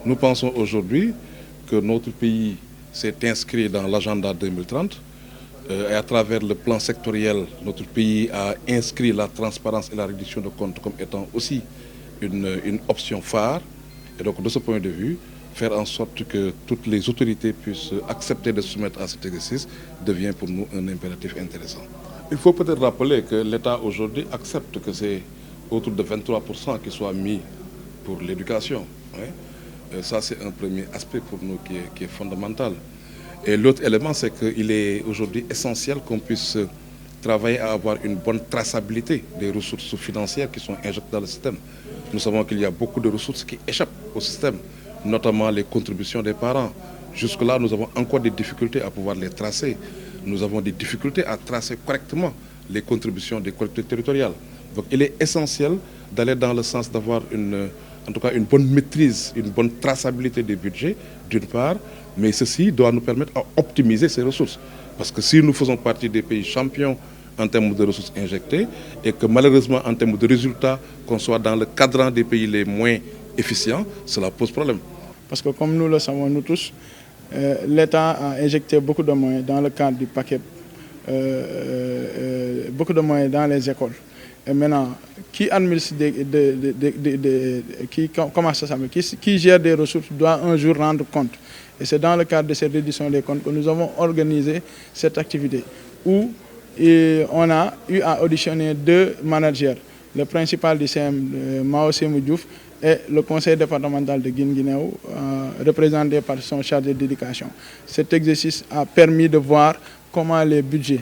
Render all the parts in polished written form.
Nous pensons aujourd'hui que notre pays s'est inscrit dans l'agenda 2030 et à travers le plan sectoriel, notre pays a inscrit la transparence et la réduction de comptes comme étant aussi une option phare. Et donc de ce point de vue, faire en sorte que toutes les autorités puissent accepter de se soumettre à cet exercice devient pour nous un impératif intéressant. Il faut peut-être rappeler que l'État aujourd'hui accepte que c'est autour de 23% qui soit mis pour l'éducation. Hein. Ça, c'est un premier aspect pour nous qui est fondamental. Et l'autre élément, c'est qu'il est aujourd'hui essentiel qu'on puisse travailler à avoir une bonne traçabilité des ressources financières qui sont injectées dans le système. Nous savons qu'il y a beaucoup de ressources qui échappent au système, notamment les contributions des parents. Jusque-là, nous avons encore des difficultés à pouvoir les tracer. Nous avons des difficultés à tracer correctement les contributions des collectivités territoriales. Donc il est essentiel d'aller dans le sens d'avoir en tout cas une bonne maîtrise, une bonne traçabilité des budgets, d'une part, mais ceci doit nous permettre d'optimiser ces ressources. Parce que si nous faisons partie des pays champions en termes de ressources injectées et que malheureusement en termes de résultats, qu'on soit dans le cadran des pays les moins efficients, cela pose problème. Parce que comme nous le savons nous tous, l'État a injecté beaucoup de moyens dans le cadre du paquet, beaucoup de moyens dans les écoles. Et maintenant, qui administre qui gère des ressources doit un jour rendre compte. Et c'est dans le cadre de cette réduction des comptes que nous avons organisé cette activité où on a eu à auditionner 2 managers, le principal du CM, Mao Semou Diouf, et le conseil départemental de Guinguinéo, représenté par son chargé d'éducation. Cet exercice a permis de voir comment les budgets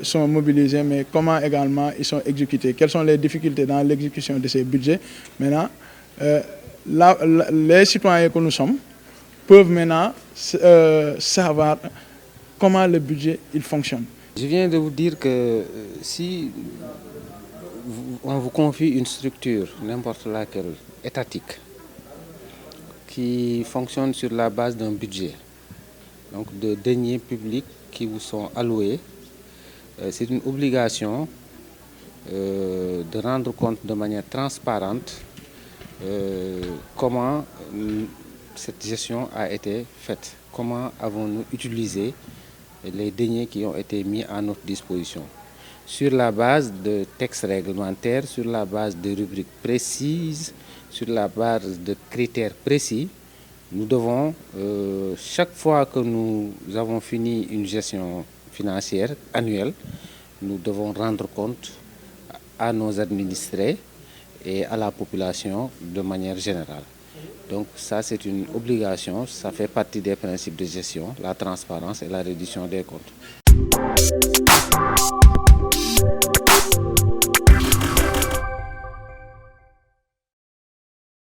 sont mobilisés, mais comment également ils sont exécutés. Quelles sont les difficultés dans l'exécution de ces budgets. Maintenant, les citoyens que nous sommes peuvent maintenant savoir comment le budget il fonctionne. Je viens de vous dire que si on vous confie une structure, n'importe laquelle, étatique, qui fonctionne sur la base d'un budget, donc de deniers publics qui vous sont alloués, c'est une obligation de rendre compte de manière transparente comment cette gestion a été faite, comment avons-nous utilisé les deniers qui ont été mis à notre disposition. Sur la base de textes réglementaires, sur la base de rubriques précises, sur la base de critères précis, nous devons, chaque fois que nous avons fini une gestion financière annuelle, nous devons rendre compte à nos administrés et à la population de manière générale. Donc ça, c'est une obligation, ça fait partie des principes de gestion, la transparence et la reddition des comptes.